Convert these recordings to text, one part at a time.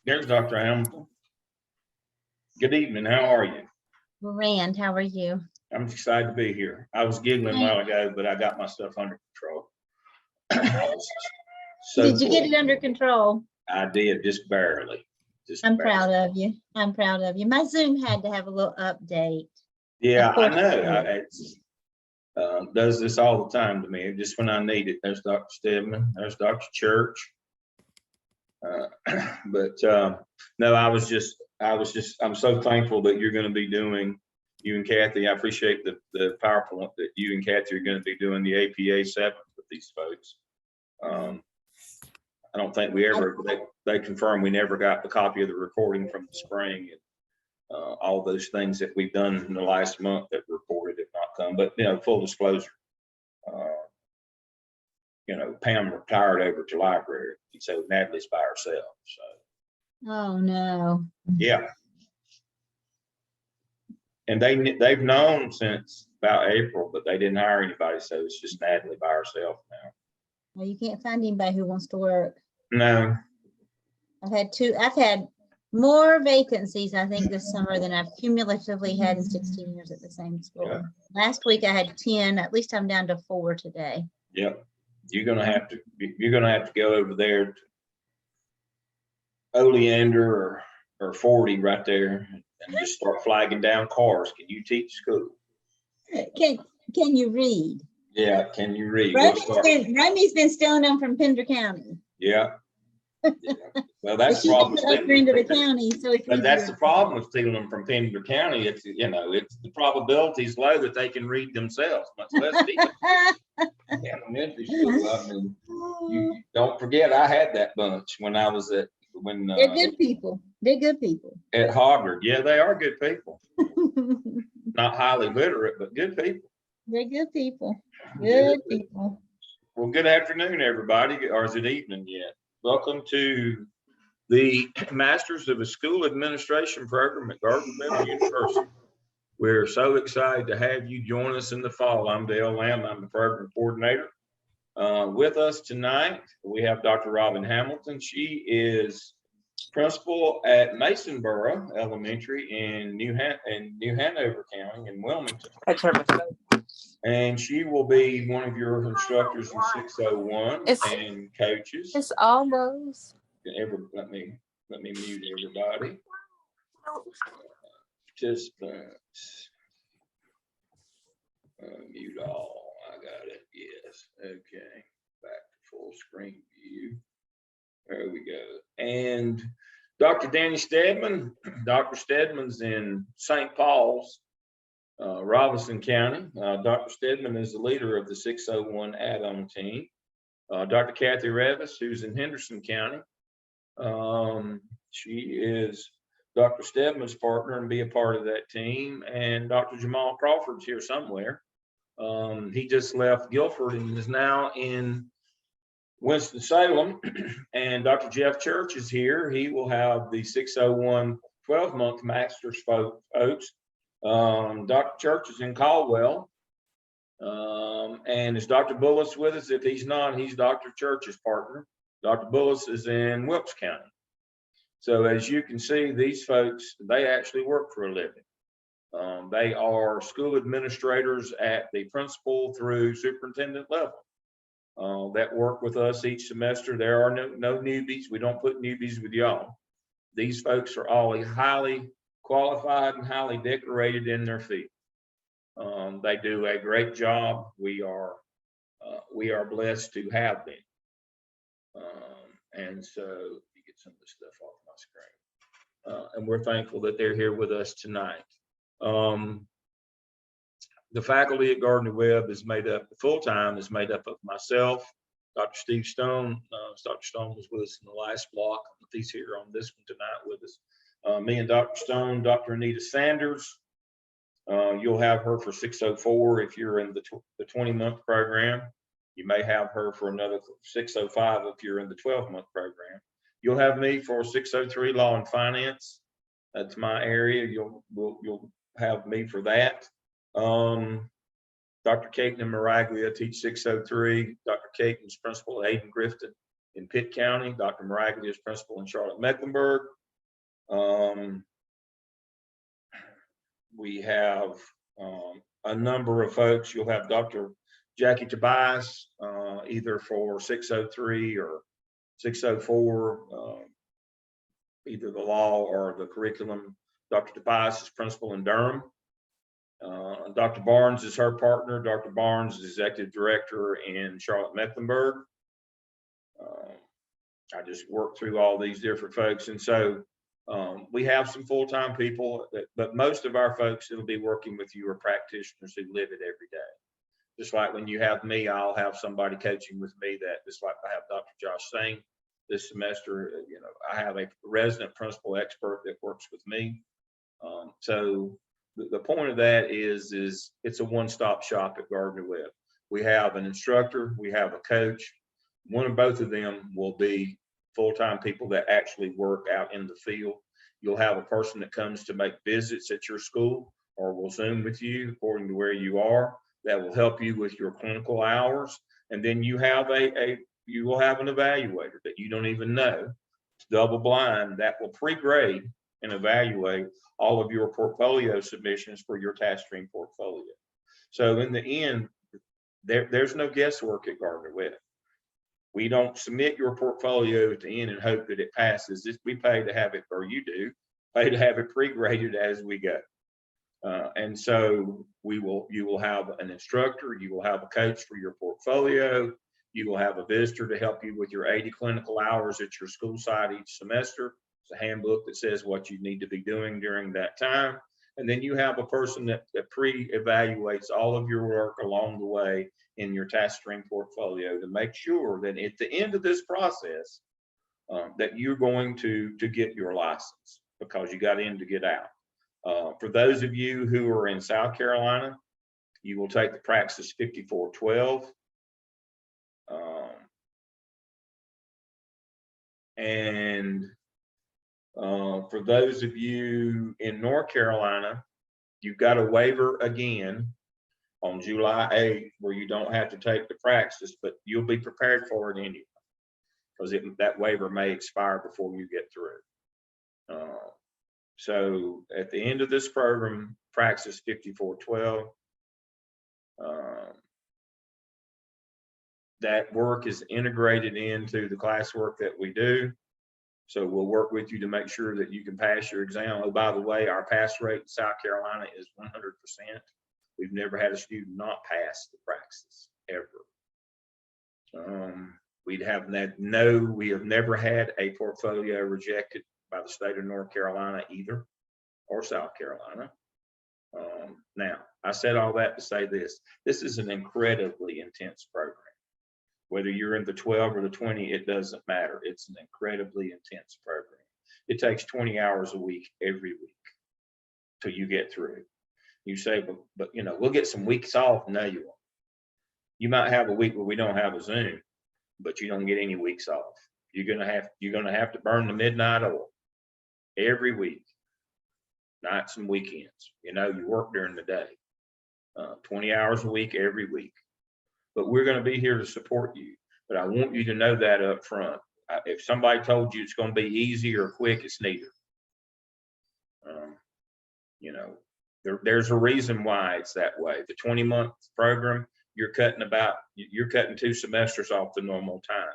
There's Dr. Hamilton. Good evening. How are you? Rand, how are you? I'm excited to be here. I was giggling a while ago, but I got my stuff under control. Did you get it under control? I did, just barely. I'm proud of you. I'm proud of you. My Zoom had to have a little update. Yeah, I know. Does this all the time to me. Just when I need it. There's Dr. Stedman. There's Dr. Church. No, I'm so thankful that you're going to be doing, you and Kathy. I appreciate the PowerPoint that you and Kathy are going to be doing the APA 7 with these folks. I don't think they confirmed we never got the copy of the recording from the spring, and all those things that we've done in the last month that reported have not come. But full disclosure, Pam retired over to library, so Natalie's by herself. So. Oh no. Yeah. And they've known since about April, but they didn't hire anybody, so it's just Natalie by herself now. Well, you can't find anybody who wants to work. No. I've had more vacancies, I think, this summer than I've cumulatively had in 16 years at the same school. Yeah. Last week I had 10. At least I'm down to 4 today. Yep. You're gonna have to go over there to Oleander or 40 right there and just start flagging down cars. Can you teach school? Can you read? Yeah, can you read? Romy's been stealing them from Pender County. Yeah. Well, that's the problem. Upper end of the county, so it's but that's the problem with stealing them from Pender County. It's the probability is low that they can read themselves, much less steal. Elementary school. I mean, you don't forget I had that bunch when I was they're good people. They're good people. At Harvard. Yeah, they are good people. Not highly literate, but good people. They're good people. Good people. Well, good afternoon, everybody, or is it evening yet? Welcome to the Masters of the School Administration program at Gardner-Miller University. We're so excited to have you join us in the fall. I'm Dale Lamb. I'm the program coordinator. With us tonight, we have Dr. Robin Hamilton. She is principal at Masonboro Elementary in New Hanover County in Wilmington. And she will be one of your instructors in 601 and coaches. It's almost. Let me mute everybody. Participants. Mute all. I got it. Yes. Okay. Back to full screen view. There we go. And Dr. Danny Stedman. Dr. Stedman's in St. Paul's, Robinson County. Dr. Stedman is the leader of the 601 add-on team. Dr. Kathy Revis, who's in Henderson County. She is Dr. Stedman's partner and be a part of that team. And Dr. Jamal Crawford's here somewhere. He just left Guilford and is now in Winston-Salem. And Dr. Jeff Church is here. He will have the 601 12-month master's folks. Dr. Church is in Caldwell. And is Dr. Bullis with us? If he's not, he's Dr. Church's partner. Dr. Bullis is in Wilkes County. So as you can see, these folks, they actually work for a living. They are school administrators at the principal through superintendent level that work with us each semester. There are no newbies. We don't put newbies with y'all. These folks are all highly qualified and highly decorated in their field. They do a great job. We are blessed to have them. And so you get some of this stuff off my screen. And we're thankful that they're here with us tonight. The faculty at Gardner-Webb is made up, full-time is made up of myself, Dr. Steve Stone. Dr. Stone was with us in the last block, but he's here on this one tonight with us. Me and Dr. Stone, Dr. Anita Sanders. You'll have her for 604 if you're in the 20-month program. You may have her for another 605 if you're in the 12-month program. You'll have me for 603 Law and Finance. That's my area. You'll have me for that. Dr. Caton and Maraglia teach 603. Dr. Caton's principal at Hayden Grifton in Pitt County. Dr. Maraglia is principal in Charlotte Mecklenburg. We have a number of folks. You'll have Dr. Jackie Tobias, either for 603 or 604, either the law or the curriculum. Dr. Tobias is principal in Durham. Dr. Barnes is her partner. Dr. Barnes is executive director in Charlotte Mecklenburg. I just worked through all these different folks. And so we have some full-time people, but most of our folks that'll be working with you are practitioners who live it every day. Just like when you have me, I'll have somebody coaching with me that, just like I have Dr. Josh Singh this semester, I have a resident principal expert that works with me. So the point of that is it's a one-stop shop at Gardner Webb. We have an instructor, we have a coach. One or both of them will be full-time people that actually work out in the field. You'll have a person that comes to make visits at your school or will Zoom with you according to where you are. That will help you with your clinical hours. And then you have you will have an evaluator that you don't even know. It's double blind that will pre-grade and evaluate all of your portfolio submissions for your task stream portfolio. So in the end, there's no guesswork at Gardner Webb. We don't submit your portfolio at the end and hope that it passes. We pay to have it, or you do, pay to have it pre-graded as we go. And so you will have an instructor, you will have a coach for your portfolio, you will have a visitor to help you with your 80 clinical hours at your school site each semester. It's a handbook that says what you need to be doing during that time. And then you have a person that pre-evaluates all of your work along the way in your task stream portfolio to make sure that at the end of this process, that you're going to get your license, because you got in to get out. For those of you who are in South Carolina, you will take the Praxis 5412. For those of you in North Carolina, you've got a waiver again on July 8th where you don't have to take the Praxis, but you'll be prepared for it anyway, because that waiver may expire before you get through. So at the end of this program, Praxis 5412, that work is integrated into the classwork that we do. So we'll work with you to make sure that you can pass your exam. Oh, by the way, our pass rate in South Carolina is 100%. We've never had a student not pass the Praxis ever. We have never had a portfolio rejected by the state of North Carolina either, or South Carolina. Now, I said all that to say this is an incredibly intense program. Whether you're in the 12 or the 20, it doesn't matter. It's an incredibly intense program. It takes 20 hours a week, every week, till you get through. You say, but we'll get some weeks off. No, you won't. You might have a week where we don't have a Zoom, but you don't get any weeks off. You're gonna have to burn the midnight oil every week, nights and weekends. You work during the day, 20 hours a week, every week. But we're going to be here to support you. But I want you to know that up front. If somebody told you it's going to be easy or quick, it's neither. There's a reason why it's that way. The 20-month program, you're cutting 2 semesters off the normal time.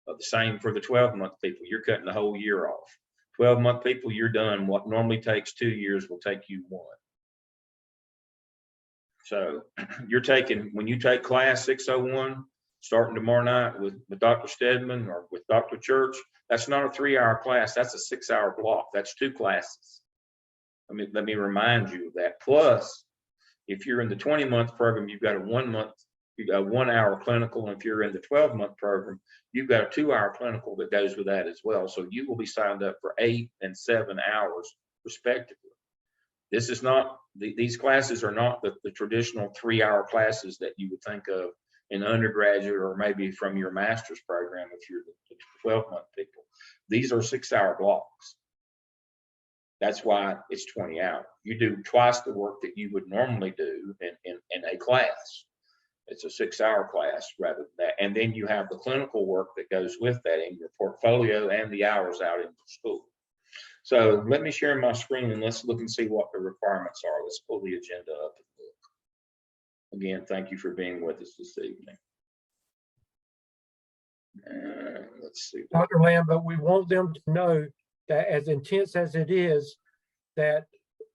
The same for the 12-month people. You're cutting the whole year off. 12-month people, you're done. What normally takes 2 years will take you 1. So when you take class 601, starting tomorrow night with Dr. Stedman or with Dr. Church, that's not a 3-hour class. That's a 6-hour block. That's 2 classes. Let me remind you of that. Plus, if you're in the 20-month program, you've got a 1-hour clinical. And if you're in the 12-month program, you've got a 2-hour clinical that goes with that as well. So you will be signed up for 8 and 7 hours respectively. This is not, these classes are not the traditional 3-hour classes that you would think of in undergraduate or maybe from your master's program if you're the 12-month people. These are 6-hour blocks. That's why it's 20 hours. You do twice the work that you would normally do in a class. It's a 6-hour class rather than that. And then you have the clinical work that goes with that in your portfolio and the hours out in the school. So let me share my screen and let's look and see what the requirements are. Let's pull the agenda up and look. Again, thank you for being with us this evening. Let's see. Dr. Lamb, but we want them to know that as intense as it is, that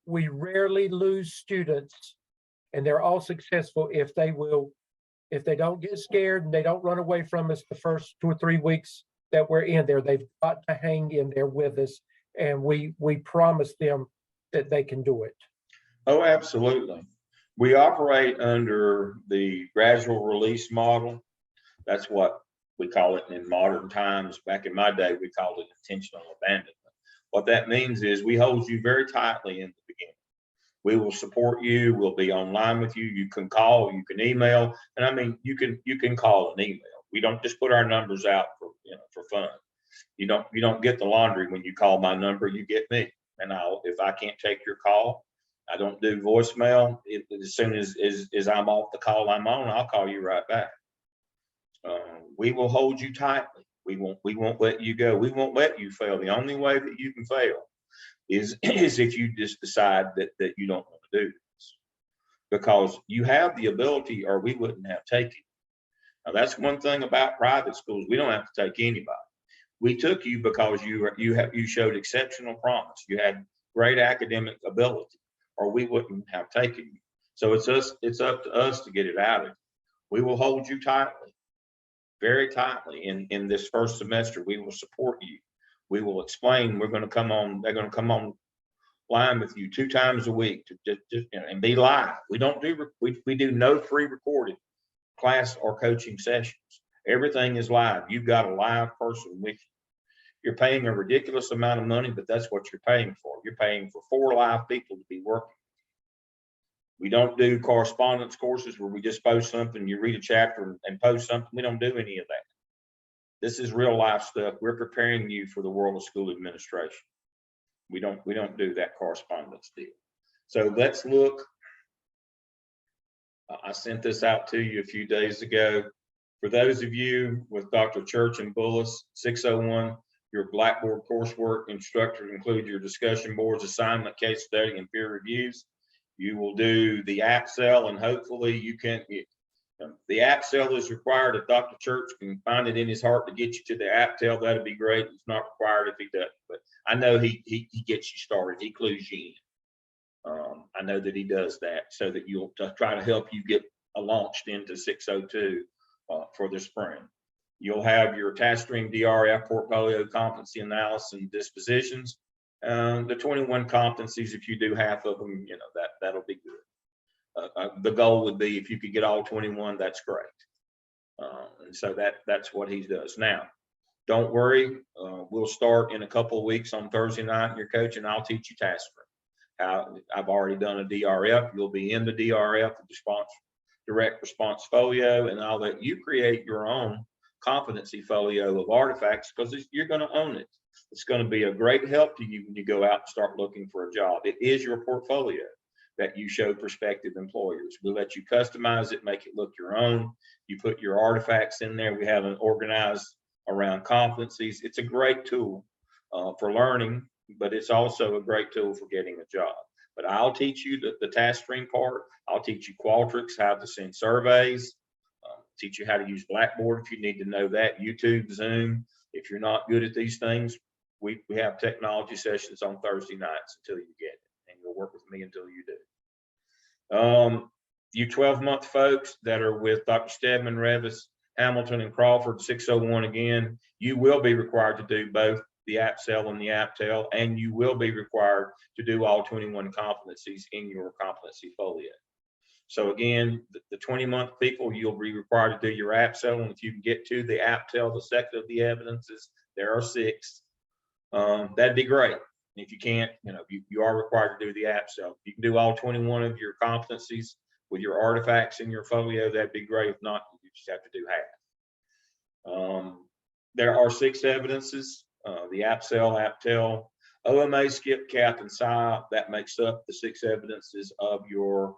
we rarely lose students, and they're all successful if they don't get scared and they don't run away from us the first 2 or 3 weeks that we're in there. They've got to hang in there with us, and we promise them that they can do it. Oh, absolutely. We operate under the gradual release model. That's what we call it in modern times. Back in my day, we called it intentional abandonment. What that means is we hold you very tightly in the beginning. We will support you. We'll be online with you. You can call, you can email, and I mean, you can call and email. We don't just put our numbers out for, for fun. You don't get the laundry when you call my number. You get me, and if I can't take your call, I don't do voicemail. As soon as I'm off the call I'm on, I'll call you right back. We will hold you tightly. We won't let you go. We won't let you fail. The only way that you can fail is if you just decide that you don't want to do this, because you have the ability, or we wouldn't have taken you. Now, that's one thing about private schools. We don't have to take anybody. We took you because you showed exceptional promise. You had great academic ability, or we wouldn't have taken you. So it's up to us to get it out of you. We will hold you tightly, very tightly in this first semester. We will support you. We will explain. They're going to come on line with you 2 times a week to and be live. We do no pre-recorded class or coaching sessions. Everything is live. You've got a live person with you. You're paying a ridiculous amount of money, but that's what you're paying for. You're paying for 4 live people to be working. We don't do correspondence courses where we just post something, you read a chapter and post something. We don't do any of that. This is real life stuff. We're preparing you for the world of school administration. We don't do that correspondence deal. So let's look. I sent this out to you a few days ago. For those of you with Dr. Church and Bullis, 601, your Blackboard coursework instructor include your discussion boards, assignment, case study, and peer reviews. You will do the app sell, and hopefully you can. The app sell is required. If Dr. Church can find it in his heart to get you to the app sell, that'd be great. It's not required if he doesn't, but I know he gets you started. He clues you in. I know that he does that so that you'll try to help you get launched into 602 for the spring. You'll have your task stream DRF portfolio competency analysis and dispositions. The 21 competencies, if you do half of them, that'll be good. The goal would be if you could get all 21, that's great. And so that's what he does. Now, don't worry. We'll start in a couple of weeks on Thursday night. Your coach and I'll teach you task stream. I've already done a DRF. You'll be in the DRF, the direct response folio, and I'll let you create your own competency folio of artifacts because you're going to own it. It's going to be a great help to you when you go out and start looking for a job. It is your portfolio that you show prospective employers. We let you customize it, make it look your own. You put your artifacts in there. We have an organized around competencies. It's a great tool for learning, but it's also a great tool for getting a job. But I'll teach you the task stream part. I'll teach you Qualtrics, how to send surveys, teach you how to use Blackboard if you need to know that, YouTube, Zoom. If you're not good at these things, we have technology sessions on Thursday nights until you get it, and you'll work with me until you do. You 12-month folks that are with Dr. Stedman, Revis, Hamilton, and Crawford, 601 again, you will be required to do both the app sell and the app tell, and you will be required to do all 21 competencies in your competency folio. So again, the 20-month people, you'll be required to do your app sell, and if you can get to the app tell, the second of the evidences, there are 6. That'd be great. And if you can't, you are required to do the app sell. You can do all 21 of your competencies with your artifacts in your folio. That'd be great. If not, you just have to do half. There are 6 evidences: the app sell, app tell, OMA, skip, cap, and PSYOP. That makes up the 6 evidences of your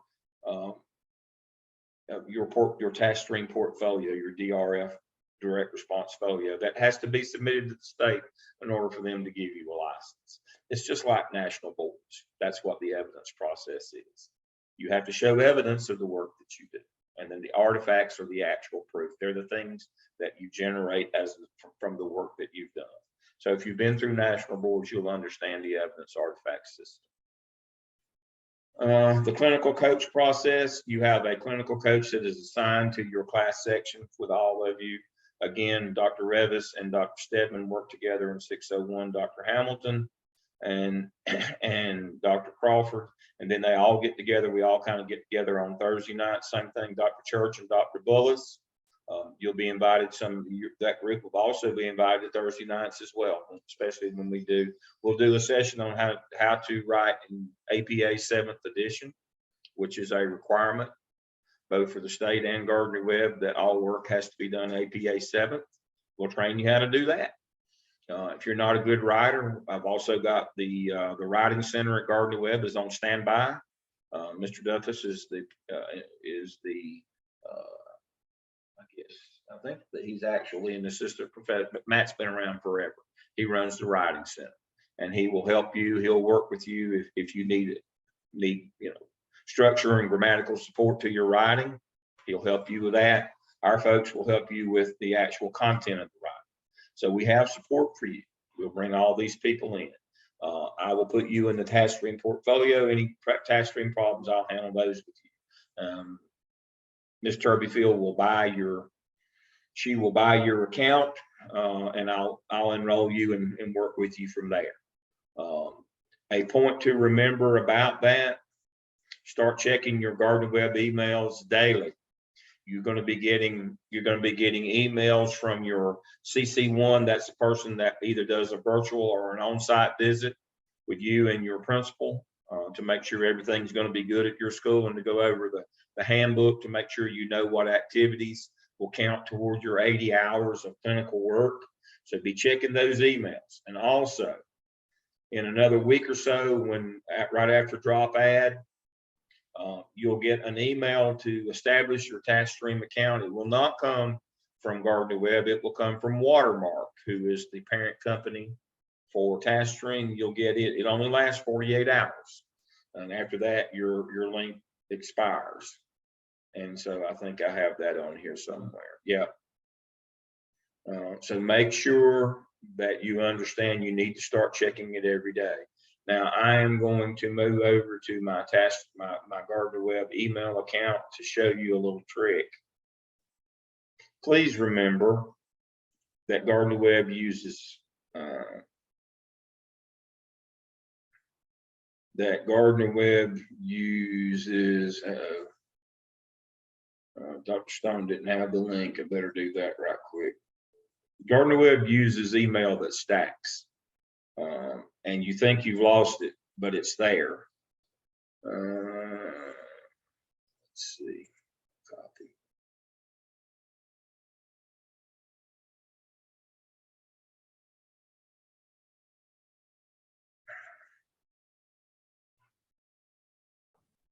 task stream portfolio, your DRF direct response folio. That has to be submitted to the state in order for them to give you a license. It's just like national boards. That's what the evidence process is. You have to show evidence of the work that you do. And then the artifacts are the actual proof. They're the things that you generate from the work that you've done. So if you've been through national boards, you'll understand the evidence artifact system. The clinical coach process, you have a clinical coach that is assigned to your class section with all of you. Again, Dr. Revis and Dr. Stedman work together in 601, Dr. Hamilton and Dr. Crawford, and then they all get together. We all kind of get together on Thursday night. Same thing, Dr. Church and Dr. Bullis. You'll be invited. That group will also be invited to Thursday nights as well, especially when we'll do a session on how to write in APA 7th edition, which is a requirement both for the state and Gardner-Webb that all work has to be done APA 7th. We'll train you how to do that. If you're not a good writer, I've also got the writing center at Gardner-Webb is on standby. Mr. Duffus is the I think that he's actually an assistant professor, but Matt's been around forever. He runs the writing center, and he will help you. He'll work with you if you need structure and grammatical support to your writing. He'll help you with that. Our folks will help you with the actual content of the writing. So we have support for you. We'll bring all these people in. I will put you in the task stream portfolio. Any task stream problems, I'll handle those with you. Ms. Turbyfield will buy your account, and I'll enroll you and work with you from there. A point to remember about that: start checking your Gardner-Webb emails daily. You're going to be getting emails from your CC1. That's the person that either does a virtual or an on-site visit with you and your principal to make sure everything's going to be good at your school, and to go over the handbook to make sure you know what activities will count toward your 80 hours of clinical work. So be checking those emails. And also, in another week or so, right after drop add, you'll get an email to establish your task stream account. It will not come from Gardner-Webb. It will come from Watermark, who is the parent company for task stream. You'll get it. It only lasts 48 hours. And after that, your link expires. And so I think I have that on here somewhere. Yeah. So make sure that you understand you need to start checking it every day. Now I am going to move over to my Gardner-Webb email account to show you a little trick. Please remember that Gardner-Webb uses Dr. Stone didn't have the link. I better do that right quick. Gardner-Webb uses email that stacks. And you think you've lost it, but it's there. Let's see, copy.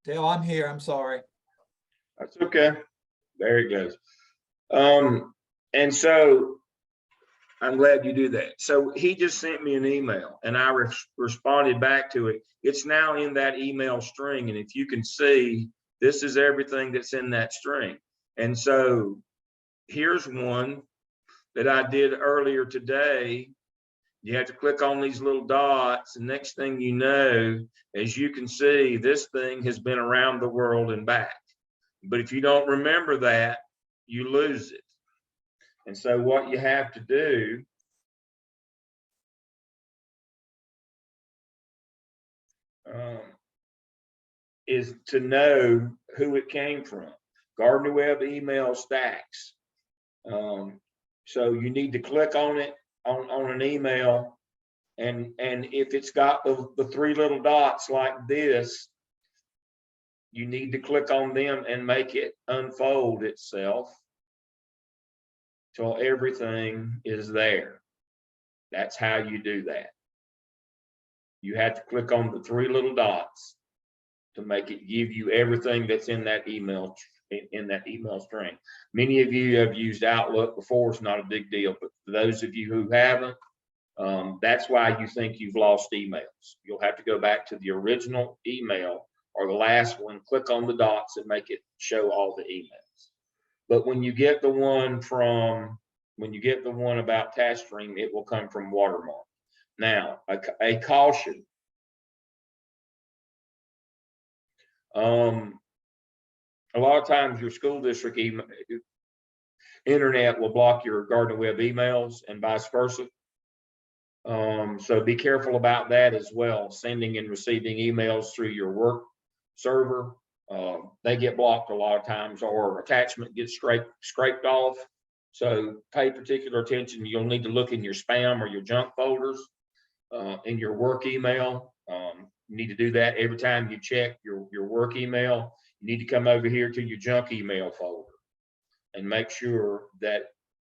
Dale, I'm here. I'm sorry. That's okay. There it goes. And so I'm glad you do that. So he just sent me an email, and I responded back to it. It's now in that email string. And if you can see, this is everything that's in that string. And so here's one that I did earlier today. You have to click on these little dots, and next thing you know, as you can see, this thing has been around the world and back. But if you don't remember that, you lose it. And so what you have to do is to know who it came from. Gardner-Webb email stacks. So you need to click on it on an email, and if it's got the three little dots like this, you need to click on them and make it unfold itself till everything is there. That's how you do that. You have to click on the three little dots to make it give you everything that's in that email, in that email string. Many of you have used Outlook before. It's not a big deal, but for those of you who haven't, that's why you think you've lost emails. You'll have to go back to the original email or the last one, click on the dots and make it show all the emails. But when you get the one about TaskStream, it will come from Watermark. Now, a caution. A lot of times your school district internet will block your Gardner Web emails and vice versa. So be careful about that as well. Sending and receiving emails through your work server, they get blocked a lot of times, or attachment gets scraped off. So pay particular attention. You'll need to look in your spam or your junk folders in your work email. You need to do that every time you check your work email. You need to come over here to your junk email folder and make sure that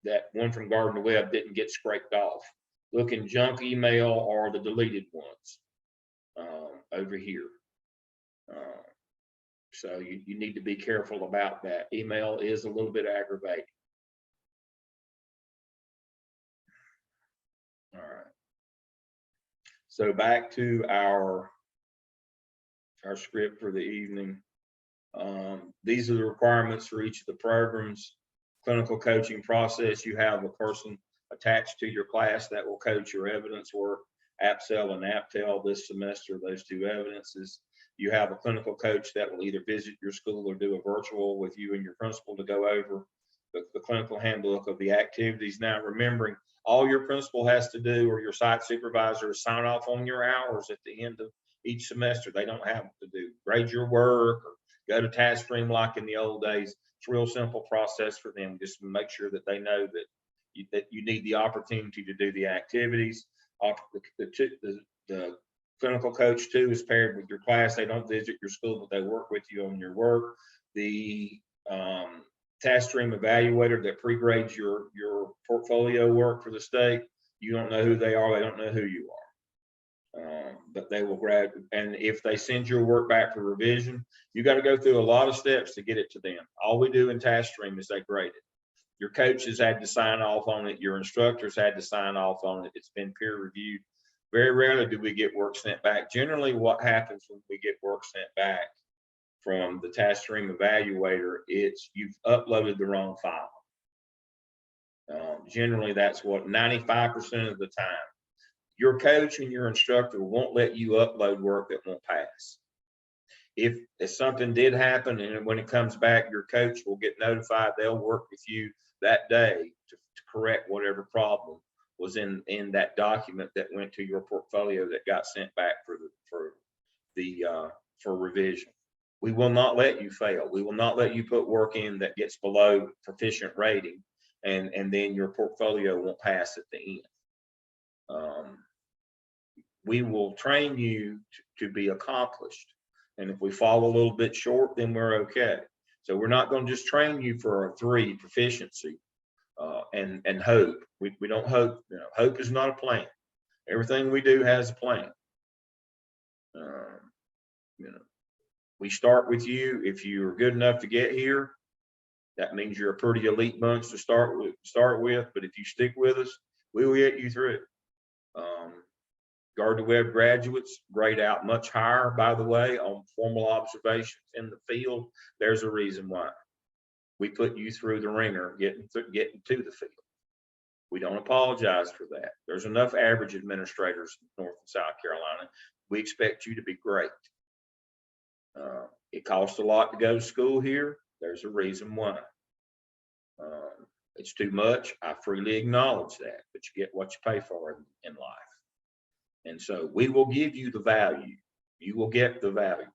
that one from Gardner Web didn't get scraped off. Look in junk email or the deleted ones over here. So you need to be careful about that. Email is a little bit aggravating. All right. So back to our script for the evening. These are the requirements for each of the programs. Clinical coaching process, you have a person attached to your class that will coach your evidence work, APSEL and APTEL this semester, those two evidences. You have a clinical coach that will either visit your school or do a virtual with you and your principal to go over the clinical handbook of the activities. Now, remembering all your principal has to do, or your site supervisor, is sign off on your hours at the end of each semester. They don't have to do grade your work or go to TaskStream like in the old days. It's a real simple process for them. Just make sure that they know that you need the opportunity to do the activities. The clinical coach too is paired with your class. They don't visit your school, but they work with you on your work. The TaskStream evaluator that pre-grades your portfolio work for the state, you don't know who they are. They don't know who you are. But they will grab, and if they send your work back for revision, you got to go through a lot of steps to get it to them. All we do in TaskStream is they grade it. Your coaches had to sign off on it. Your instructors had to sign off on it. It's been peer reviewed. Very rarely do we get work sent back. Generally, what happens when we get work sent back from the TaskStream evaluator, it's you've uploaded the wrong file. Generally, that's what 95% of the time. Your coach and your instructor won't let you upload work that won't pass. If something did happen and when it comes back, your coach will get notified. They'll work with you that day to correct whatever problem was in that document that went to your portfolio that got sent back for revision. We will not let you fail. We will not let you put work in that gets below proficient rating and then your portfolio won't pass at the end. We will train you to be accomplished. And if we fall a little bit short, then we're okay. So we're not going to just train you for a 3 proficiency and hope. We don't hope. You know, hope is not a plan. Everything we do has a plan. You know, we start with you. If you're good enough to get here, that means you're a pretty elite bunch to start with. But if you stick with us, we will get you through it. Gardner Web graduates grade out much higher, by the way, on formal observations in the field. There's a reason why. We put you through the ringer getting to the field. We don't apologize for that. There's enough average administrators in North and South Carolina. We expect you to be great. It costs a lot to go to school here. There's a reason why. It's too much. I freely acknowledge that, but you get what you pay for in life. And so we will give you the value. You will get the value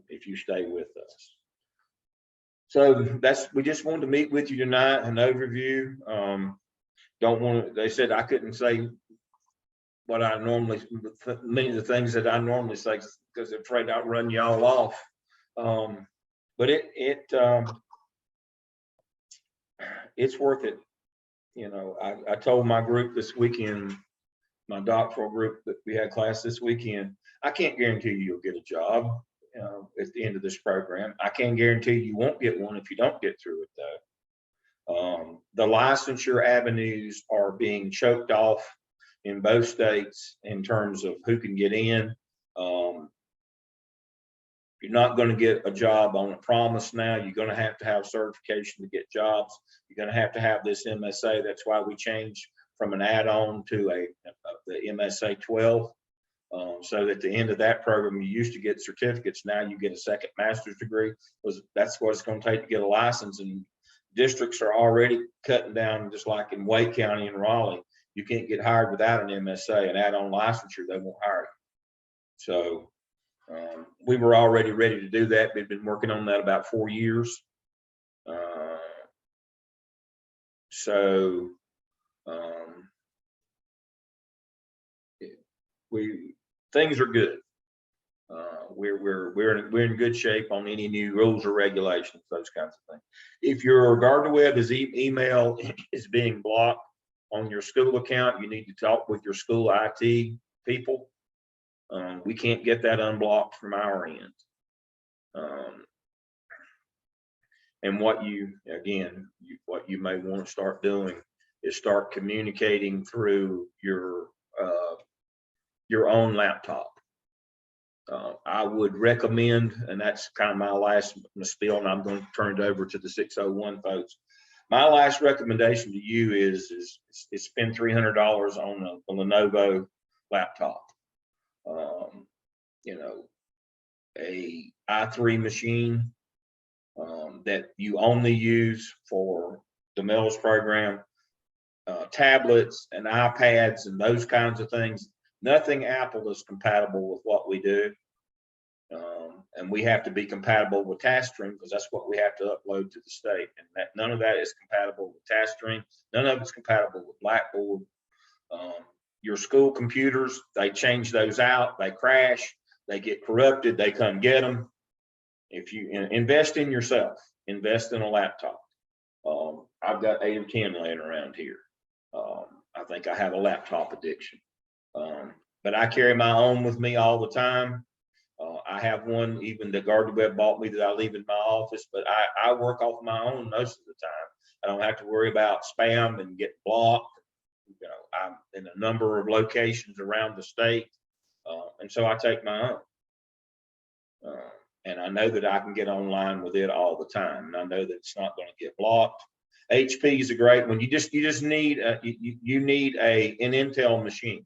if you stay with us. So we just wanted to meet with you tonight, an overview. They said I couldn't say what I normally, many of the things that I normally say because they're afraid I'll run y'all off. But it's worth it. You know, I told my group this weekend, my doctoral group that we had class this weekend, I can't guarantee you'll get a job, you know, at the end of this program. I can guarantee you won't get one if you don't get through it though. The licensure avenues are being choked off in both states in terms of who can get in. You're not going to get a job on a promise now. You're going to have certification to get jobs. You're going to have this MSA. That's why we changed from an add-on to the MSA 12. So at the end of that program, you used to get certificates. Now you get a second master's degree. That's what it's going to take to get a license. And districts are already cutting down, just like in Wake County and Raleigh. You can't get hired without an MSA, an add-on licensure. They won't hire you. So we were already ready to do that. We've been working on that about 4 years. Things are good. We're in good shape on any new rules or regulations, those kinds of things. If your GardnerWeb email is being blocked on your school account, you need to talk with your school IT people. We can't get that unblocked from our end. And what you may want to start doing is start communicating through your own laptop. I would recommend, and that's kind of my last spiel, and I'm going to turn it over to the 601 folks. My last recommendation to you is spend $300 on a Lenovo laptop. You know, a i3 machine that you only use for the Mills program, tablets and iPads and those kinds of things. Nothing Apple is compatible with what we do. And we have to be compatible with TaskStream because that's what we have to upload to the state. And none of that is compatible with TaskStream. None of it's compatible with Blackboard. Your school computers, they change those out, they crash, they get corrupted, they come get them. If you invest in yourself, invest in a laptop. I've got 8 or 10 laying around here. I think I have a laptop addiction. But I carry my own with me all the time. I have one even that GardnerWeb bought me that I leave in my office, but I work off my own most of the time. I don't have to worry about spam and get blocked. You know, I'm in a number of locations around the state, and so I take my own. And I know that I can get online with it all the time, and I know that it's not going to get blocked. HP is a great one. You just need you need an Intel machine.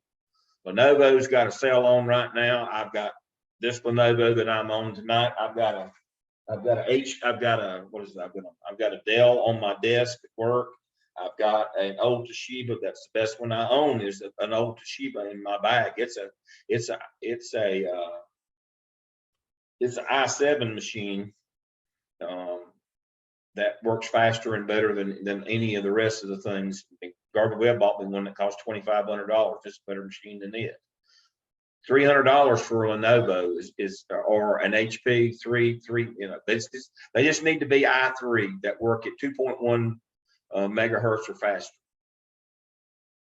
Lenovo's got a sale on right now. I've got this Lenovo that I'm on tonight. I've got a Dell on my desk at work. I've got an old Toshiba. That's the best one I own is an old Toshiba in my bag. It's an i7 machine that works faster and better than any of the rest of the things. GardnerWeb bought me one that cost $2,500. It's a better machine than it. $300 for a Lenovo is or an HP 3. You know, they just need to be i3 that work at 2.1 megahertz or faster.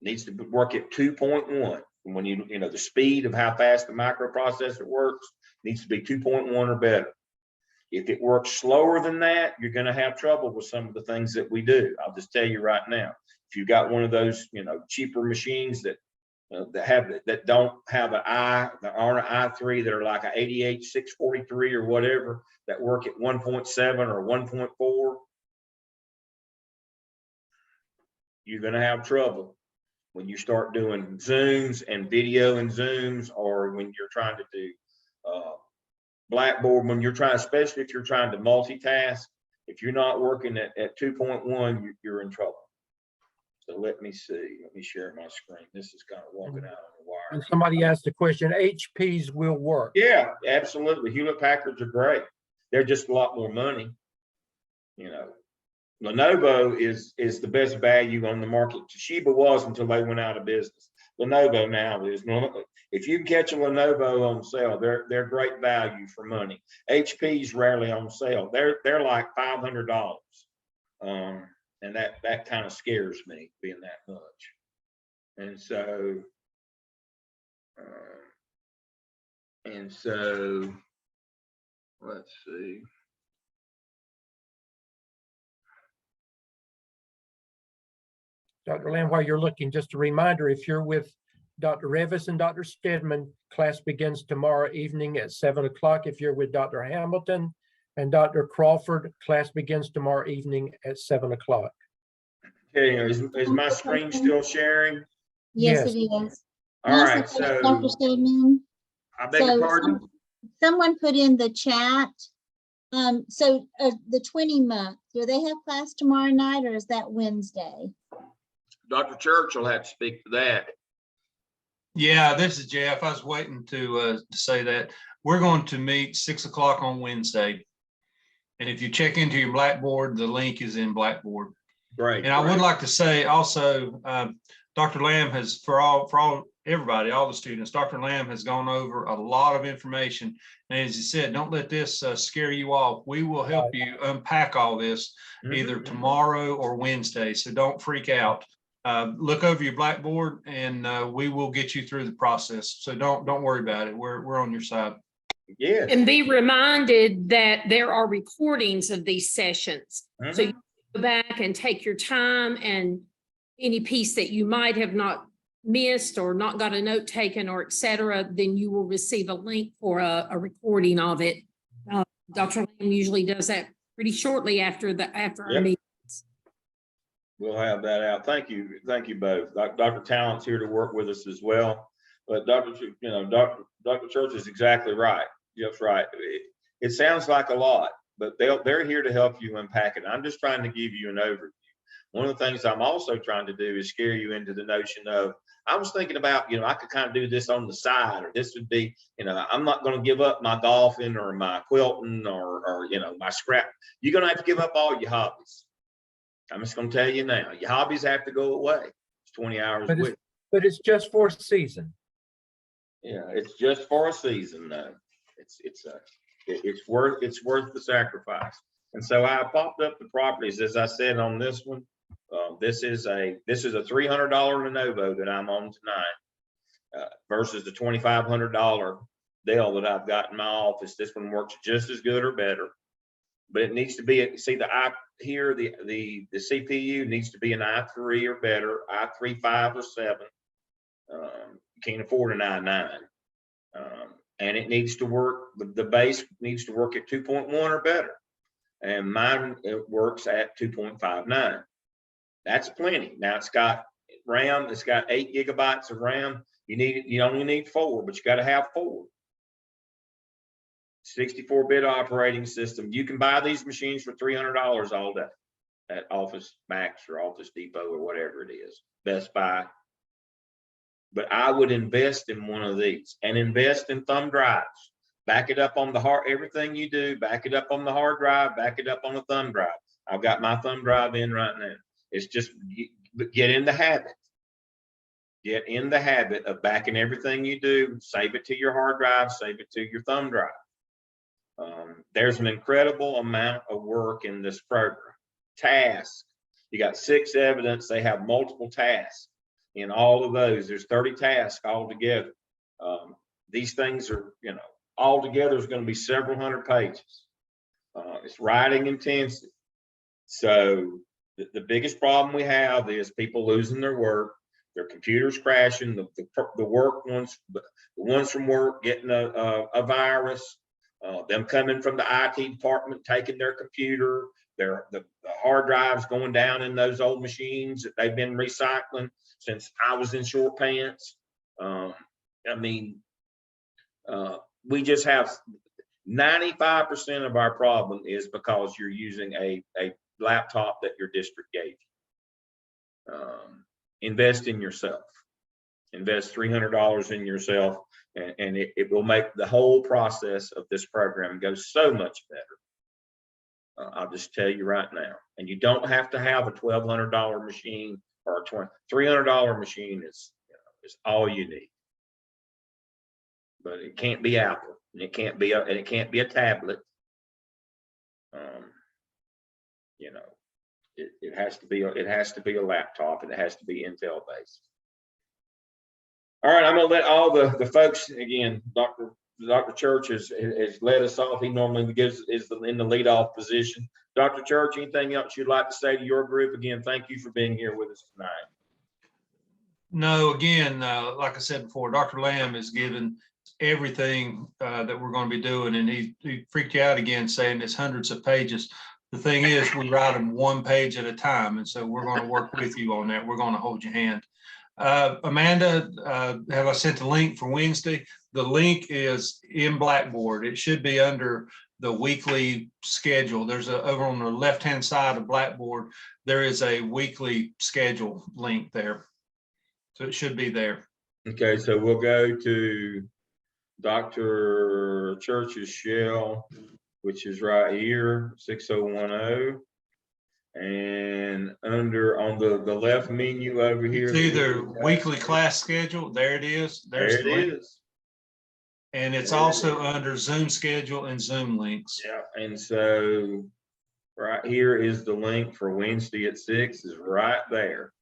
Needs to work at 2.1. When you know the speed of how fast the microprocessor works needs to be 2.1 or better. If it works slower than that, you're going to have trouble with some of the things that we do. I'll just tell you right now. If you got one of those, you know, cheaper machines that don't have that aren't an i3, that are like an 88643 or whatever, that work at 1.7 or 1.4, you're going to have trouble when you start doing Zooms and video and Zooms, or when you're trying to do Blackboard, when you're trying, especially if you're trying to multitask. If you're not working at 2.1, you're in trouble. So let me see. Let me share my screen. This is kind of walking out on the wire. And somebody asked the question, HPs will work. Yeah, absolutely. Hewlett Packards are great. They're just a lot more money. You know, Lenovo is the best value on the market. Toshiba was until they went out of business. Lenovo now is. If you can catch a Lenovo on sale, they're great value for money. HP's rarely on sale. They're like $500. And that kind of scares me, being that much. And so And so, let's see. Dr. Lamb, while you're looking, just a reminder, if you're with Dr. Revis and Dr. Stedman, class begins tomorrow evening at 7 o'clock. If you're with Dr. Hamilton and Dr. Crawford, class begins tomorrow evening at 7 o'clock. Okay, is my screen still sharing? Yes, Yes. it is. All And right, also, so Dr. Stedman, I beg your so pardon? someone put in the chat. The 20 month, do they have class tomorrow night or is that Wednesday? Dr. Church will have to speak to that. Yeah, this is Jeff. I was waiting to say that. We're going to meet 6 o'clock on Wednesday. And if you check into your Blackboard, the link is in Blackboard. Great. And I would like to say also, Dr. Lamb has, for everybody, all the students, Dr. Lamb has gone over a lot of information. And as he said, don't let this scare you off. We will help you unpack all this either tomorrow or Wednesday. So don't freak out. Look over your Blackboard and we will get you through the process. So don't worry about it. We're on your side. Yeah. And be reminded that there are recordings of these sessions. So you go back and take your time, and any piece that you might have not missed or not got a note taken or et cetera, then you will receive a link for a recording of it. Dr. Lamb usually does that pretty shortly after our meeting. We'll have that out. Thank you both. Dr. Talent's here to work with us as well. But Dr. Church is exactly right. Jeff's right. It sounds like a lot, but they're here to help you unpack it. I'm just trying to give you an overview. One of the things I'm also trying to do is scare you into the notion of, I was thinking about, I could kind of do this on the side, or this would be, I'm not going to give up my golfing or my quilting or my scrap. You're going to have to give up all your hobbies. I'm just going to tell you now, your hobbies have to go away. It's 20 hours a week. But it's just for a season. Yeah, it's just for a season though. It's worth the sacrifice. And so I popped up the properties, as I said on this one. This is a $300 Lenovo that I'm on tonight versus the $2,500 Dell that I've got in my office. This one works just as good or better, but it needs to be, see the CPU needs to be an i3 or better, i3 5 or 7. You can't afford an i9. And it needs to work, the base needs to work at 2.1 or better. And mine, it works at 2.59. That's plenty. Now it's got RAM, it's got 8 gigabytes of RAM. You only need 4, but you got to have 4. 64-bit operating system. You can buy these machines for $300 all day at Office Max or Office Depot or whatever it is, Best Buy. But I would invest in one of these and invest in thumb drives. Back it up on the hard, everything you do, back it up on the hard drive, back it up on the thumb drive. I've got my thumb drive in right now. It's just get in the habit. Get in the habit of backing everything you do, save it to your hard drive, save it to your thumb drive. There's an incredible amount of work in this program. Tasks, you got 6 evidence, they have multiple tasks. In all of those, there's 30 tasks altogether. These things are, all together is going to be several hundred pages. It's writing intensive. So the biggest problem we have is people losing their work, their computers crashing, the work ones, the ones from work getting a virus, them coming from the IT department, taking their computer, the hard drives going down in those old machines that they've been recycling since I was in short pants. We just have 95% of our problem is because you're using a laptop that your district gave you. Invest in yourself. Invest $300 in yourself, and it will make the whole process of this program go so much better. I'll just tell you right now. And you don't have to have a $1,200 machine or a $300 machine is all you need. But it can't be Apple, and it can't be a tablet. It has to be a laptop, and it has to be Intel based. All right, I'm gonna let all the folks, again, Dr. Church has led us off. He normally in the leadoff position. Dr. Church, anything else you'd like to say to your group? Again, thank you for being here with us tonight. No, again, like I said before, Dr. Lamb has given everything that we're going to be doing, and he freaked you out again saying it's hundreds of pages. The thing is, we write them one page at a time, and so we're going to work with you on that. We're going to hold your hand. Amanda, have I sent the link for Wednesday? The link is in Blackboard. It should be under the weekly schedule. There's over on the left-hand side of Blackboard, there is a weekly schedule link there. So it should be there. Okay, so we'll go to Dr. Church's shell, which is right here, 6010. And on the left menu over here. It's either weekly class schedule. There it is. There's There the it link. is. And it's also under Zoom schedule and Zoom links. Yeah, and so right here is the link for Wednesday at 6 is right there.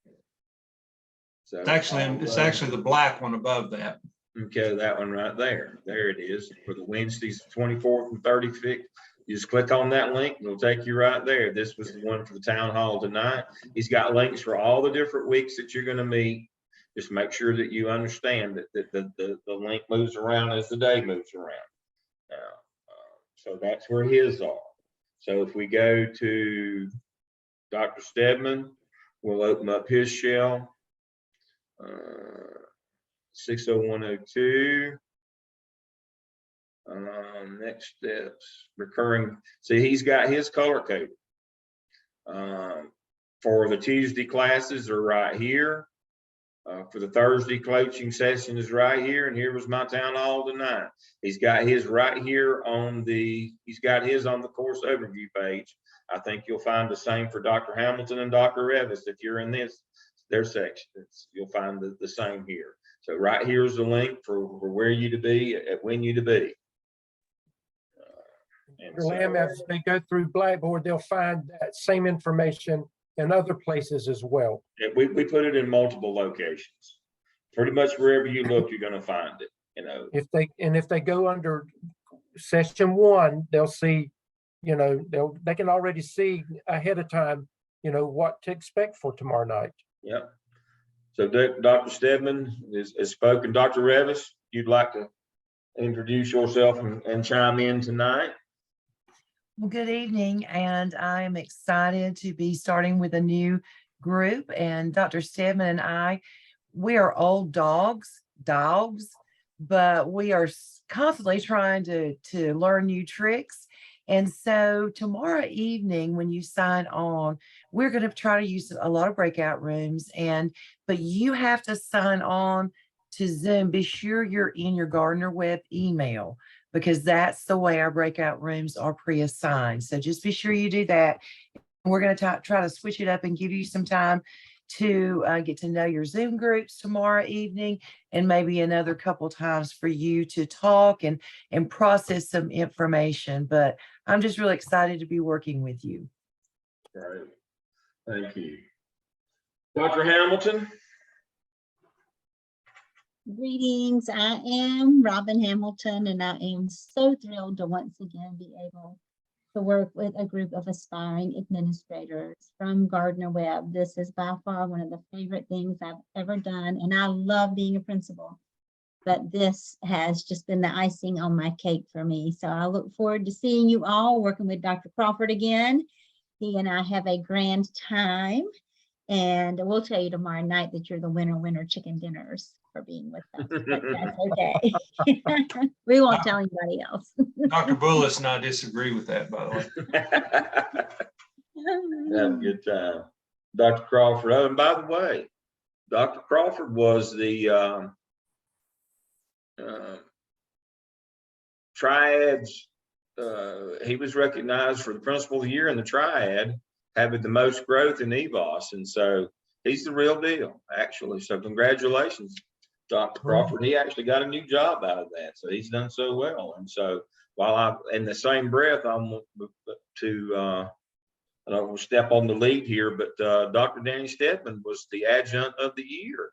So It's actually the black one above that. okay, that one right there. There it is for the Wednesdays, 24th and 35th. You just click on that link, it'll take you right there. This was the one for the town hall tonight. He's got links for all the different weeks that you're going to meet. Just make sure that you understand that the link moves around as the day moves around. So that's where his are. So if we go to Dr. Stedman, we'll open up his shell. 60102. Next steps, recurring. See, he's got his color coded. For the Tuesday classes are right here. For the Thursday coaching session is right here, and here was my town hall tonight. He's got his right here on the course overview page. I think you'll find the same for Dr. Hamilton and Dr. Revis. If you're in their section, you'll find the same here. So right here is the link for where you to be at when you to be. Lamb, as they go through Blackboard, they'll find that same information in other places as well. Yeah, we put it in multiple locations. Pretty much wherever you look, you're going to find it. If they go under session 1, they'll see, they can already see ahead of time, what to expect for tomorrow night. Yep. So Dr. Stedman is spoken. Dr. Revis, you'd like to introduce yourself and chime in tonight? Well, good evening, and I'm excited to be starting with a new group. And Dr. Stedman and I, we are old dogs, but we are constantly trying to learn new tricks. And so tomorrow evening, when you sign on, we're going to try to use a lot of breakout rooms, but you have to sign on to Zoom. Be sure you're in your Gardner Web email, because that's the way our breakout rooms are pre-assigned. So just be sure you do that. We're going to try to switch it up and give you some time to get to know your Zoom groups tomorrow evening, and maybe another couple times for you to talk and process some information. But I'm just really excited to be working with you. Right. Thank you. Dr. Hamilton. Greetings, I am Robin Hamilton, and I am so thrilled to once again be able to work with a group of aspiring administrators from Gardner Webb. This is by far one of the favorite things I've ever done, and I love being a principal, but this has just been the icing on my cake for me. So I look forward to seeing you all, working with Dr. Crawford again. He and I have a grand time, and we'll tell you tomorrow night that you're the winner chicken dinners for being with us. But that's okay. We won't tell anybody else. Dr. Bullis and I disagree with that, by the way. Have a good time. Dr. Crawford. Oh, and by the way, Dr. Crawford was the Triads. He was recognized for the principal of the year in the Triad, having the most growth in EVOS. And so he's the real deal, actually. So congratulations, Dr. Crawford. He actually got a new job out of that. So he's done so well. And so while I'm in the same breath, I'm I don't step on the lead here, but Dr. Danny Stedman was the adjunct of the year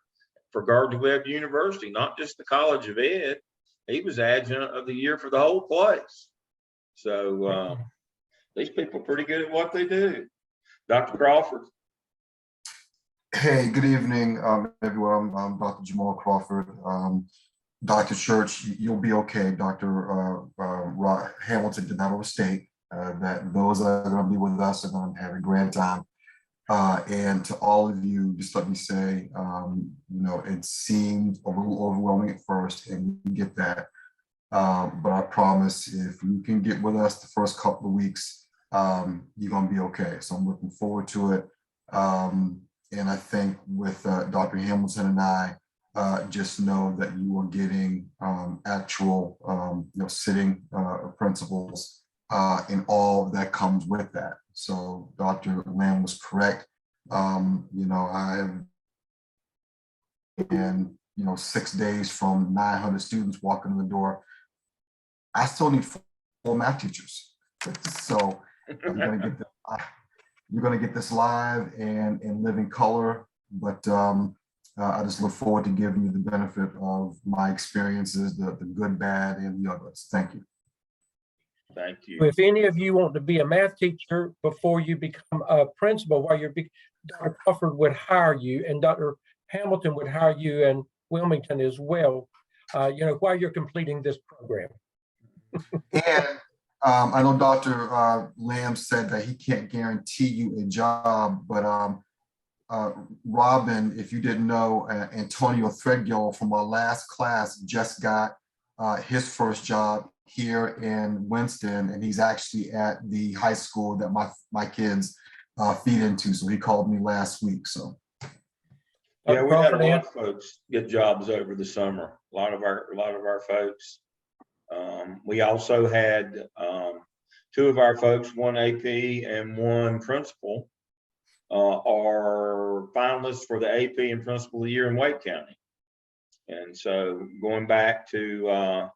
for Gardner-Webb University, not just the College of Ed. He was adjunct of the year for the whole place. So these people are pretty good at what they do. Dr. Crawford. Hey, good evening, everyone. I'm Dr. Jamal Crawford. Dr. Church, you'll be okay. Dr. Hamilton did not overstate that those that are going to be with us are going to have a grand time. And to all of you, just let me say, it seemed a little overwhelming at first, and you get that. But I promise, if you can get with us the first couple of weeks, you're going to be okay. So I'm looking forward to it. And I think with Dr. Hamilton and I, just know that you are getting actual, sitting principles and all that comes with that. So Dr. Lamb was correct. And 6 days from 900 students walking in the door, I still need 4 math teachers. So you're gonna get this live and in living color. But I just look forward to giving you the benefit of my experiences, the good, bad, and the others. Thank you. Thank you. If any of you want to be a math teacher before you become a principal, Dr. Crawford would hire you, and Dr. Hamilton would hire you, and Wilmington as well, while you're completing this program. And I know Dr. Lamb said that he can't guarantee you a job, but Robin, if you didn't know, Antonio Threadgill from our last class just got his first job here in Winston, and he's actually at the high school that my kids feed into. So he called me last week. So yeah, we had a lot of folks get jobs over the summer. A lot of our folks. We also had 2 of our folks, 1 AP and 1 principal, are finalists for the AP and Principal of the Year in Wake County. And so going back to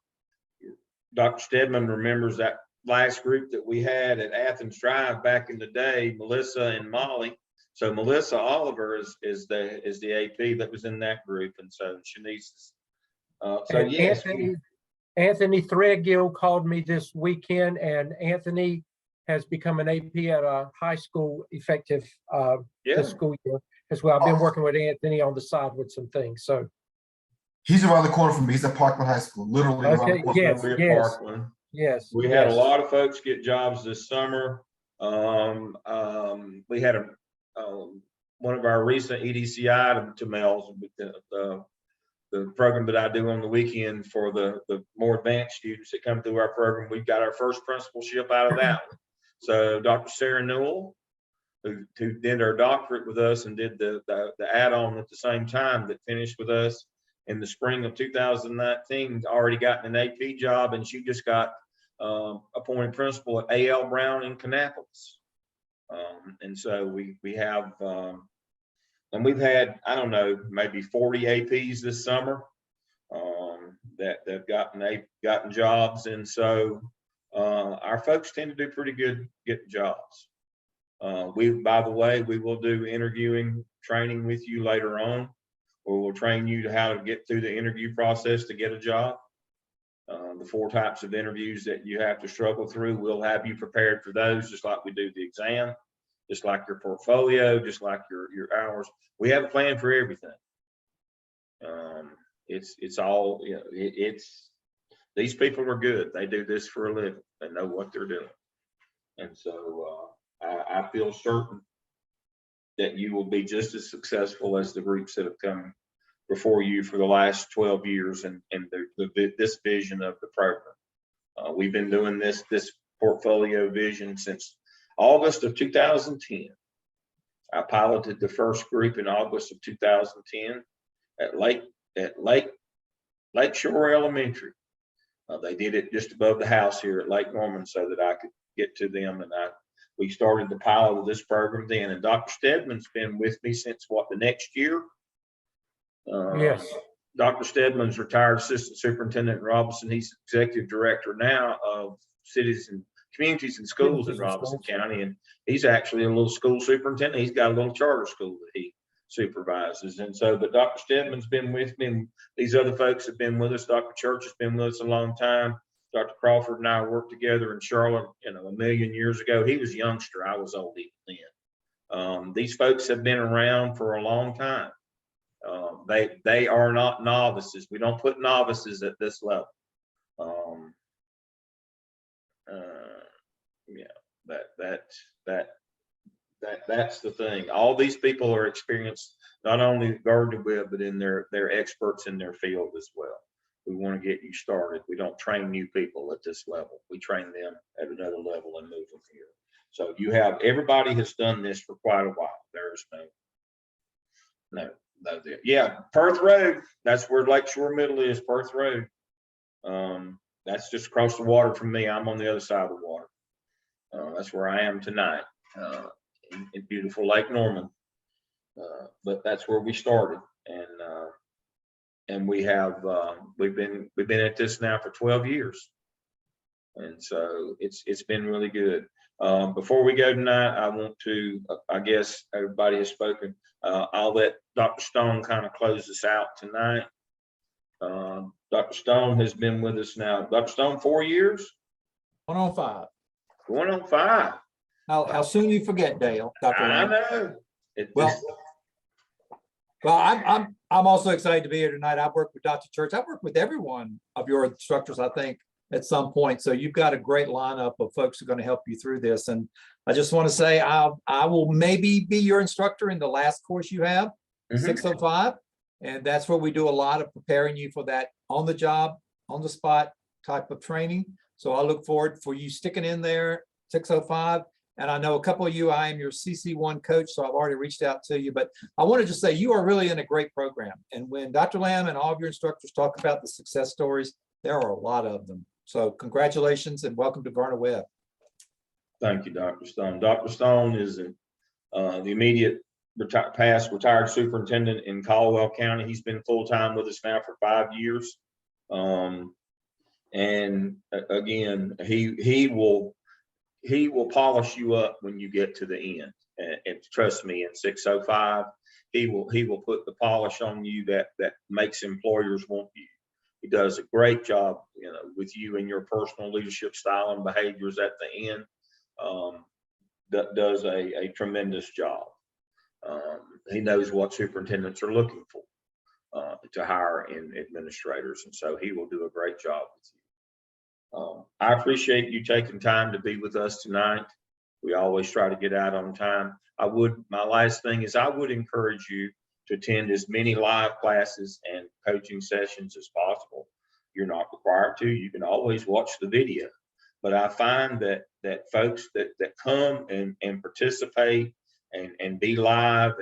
Dr. Stedman remembers that last group that we had at Athens Drive back in the day, Melissa and Molly. So Melissa Oliver is the AP that was in that group, and so Shanice. So yes, Anthony Threadgill called me this weekend, and Anthony has become an AP at a high school effective this school year as well. I've been working with Anthony on the side with some things. So he's around the corner from me. He's at Parkland High School, literally around the corner. Yes. Yes. We had a lot of folks get jobs this summer. We had one of our recent EDCI to Mel's, the program that I do on the weekend for the more advanced students that come through our program. We've got our first principalship out of that one. So Dr. Sarah Newell, who did her doctorate with us and did the add-on at the same time, that finished with us in the spring of 2019, already gotten an AP job, and she just got appointed principal at A.L. Brown in Kannapolis. And so we have, and we've had, I don't know, maybe 40 APs this summer that have gotten jobs. And so our folks tend to do pretty good getting jobs. By the way, we will do interviewing training with you later on, or we'll train you to how to get through the interview process to get a job. The 4 types of interviews that you have to struggle through, we'll have you prepared for those, just like we do the exam, just like your portfolio, just like your hours. We have a plan for everything. It's all, these people are good. They do this for a living. They know what they're doing. And so I feel certain that you will be just as successful as the groups that have come before you for the last 12 years and this vision of the program. We've been doing this portfolio vision since August of 2010. I piloted the first group in August of 2010 at Lakeshore Elementary. They did it just above the house here at Lake Norman so that I could get to them, and we started the pilot of this program then. And Dr. Stedman's been with me since the next year. Yes. Dr. Stedman's retired assistant superintendent in Robinson. He's executive director now of cities and communities and schools in Robinson County. And he's actually a little school superintendent. He's got a little charter school that he supervises. And so, but Dr. Stedman's been with me, and these other folks have been with us. Dr. Church has been with us a long time. Dr. Crawford and I worked together in Charlotte, a million years ago. He was a youngster. I was old even then. These folks have been around for a long time. They are not novices. We don't put novices at this level. That's the thing. All these people are experienced, not only Gardner Webb, but in they're experts in their field as well. We want to get you started. We don't train new people at this level. We train them at another level and move them here. So everybody has done this for quite a while. There's no, yeah, Perth Road. That's where Lakeshore Middle is, Perth Road. That's just across the water from me. I'm on the other side of the water. That's where I am tonight, in beautiful Lake Norman. But that's where we started, and we have we've been at this now for 12 years, and so it's been really good. Before we go tonight, I want to, I guess everybody has spoken. I'll let Dr. Stone kind of close this out tonight. Dr. Stone has been with us now. Dr. Stone, 4 years? 105. Going on 5. How soon you forget, Dale, Dr. I Lamb. know. Well, I'm also excited to be here tonight. I've worked with Dr. Church. I've worked with every one of your instructors, I think, at some point. So you've got a great lineup of folks who are going to help you through this. And I just want to say I will maybe be your instructor in the last course you have, 605. And that's where we do a lot of preparing you for that on the job, on the spot type of training. So I look forward for you sticking in there, 605. And I know a couple of you, I am your CC1 coach, so I've already reached out to you, but I want to just say you are really in a great program. And when Dr. Lamb and all of your instructors talk about the success stories, there are a lot of them. So congratulations and welcome to Gardner Webb. Thank you, Dr. Stone. Dr. Stone is the immediate past retired superintendent in Caldwell County. He's been full-time with us now for 5 years. And again, he will polish you up when you get to the end. And trust me, in 605, he will put the polish on you that makes employers want you. He does a great job, with you and your personal leadership style and behaviors at the end. That does a tremendous job. He knows what superintendents are looking for to hire in administrators, and so he will do a great job with you. I appreciate you taking time to be with us tonight. We always try to get out on time. My last thing is I would encourage you to attend as many live classes and coaching sessions as possible. You're not required to. You can always watch the video. But I find that folks that come and participate and be live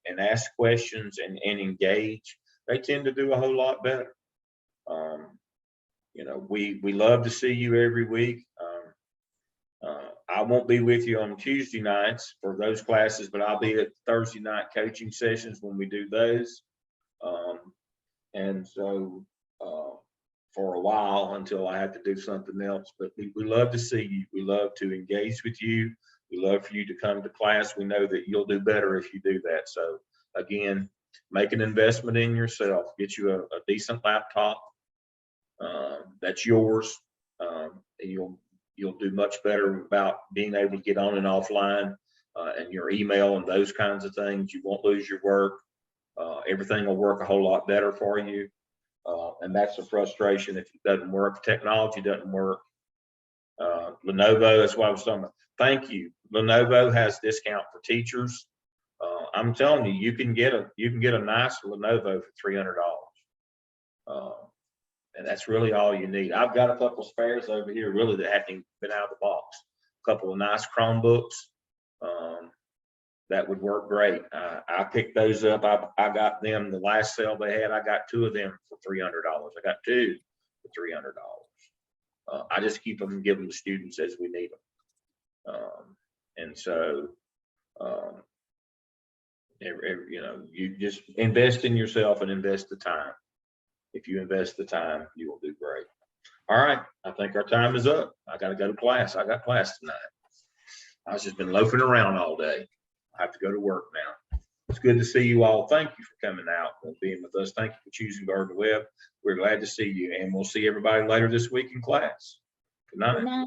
and ask questions and engage, they tend to do a whole lot better. We love to see you every week. I won't be with you on Tuesday nights for those classes, but I'll be at Thursday night coaching sessions when we do those. And so for a while until I had to do something else, but we love to see you. We love to engage with you. We love for you to come to class. We know that you'll do better if you do that. So again, make an investment in yourself. Get you a decent laptop. That's yours. You'll do much better about being able to get on and offline and your email and those kinds of things. You won't lose your work. Everything will work a whole lot better for you. And that's the frustration if it doesn't work. Technology doesn't work. Lenovo, that's what I was talking about. Thank you. Lenovo has discount for teachers. I'm telling you, you can get a nice Lenovo for $300. And that's really all you need. I've got a couple spares over here really that haven't even been out of the box. A couple of nice Chromebooks that would work great. I picked those up. I got them the last sale they had. I got 2 of them for $300. I got 2 for $300. I just keep them and give them to students as we need them. And so, you just invest in yourself and invest the time. If you invest the time, you will do great. All right. I think our time is up. I got to go to class. I got class tonight. I've just been loafing around all day. I have to go to work now. It's good to see you all. Thank you for coming out and being with us. Thank you for choosing Gardner Webb. We're glad to see you, and we'll see everybody later this week in class. Good night. Good night.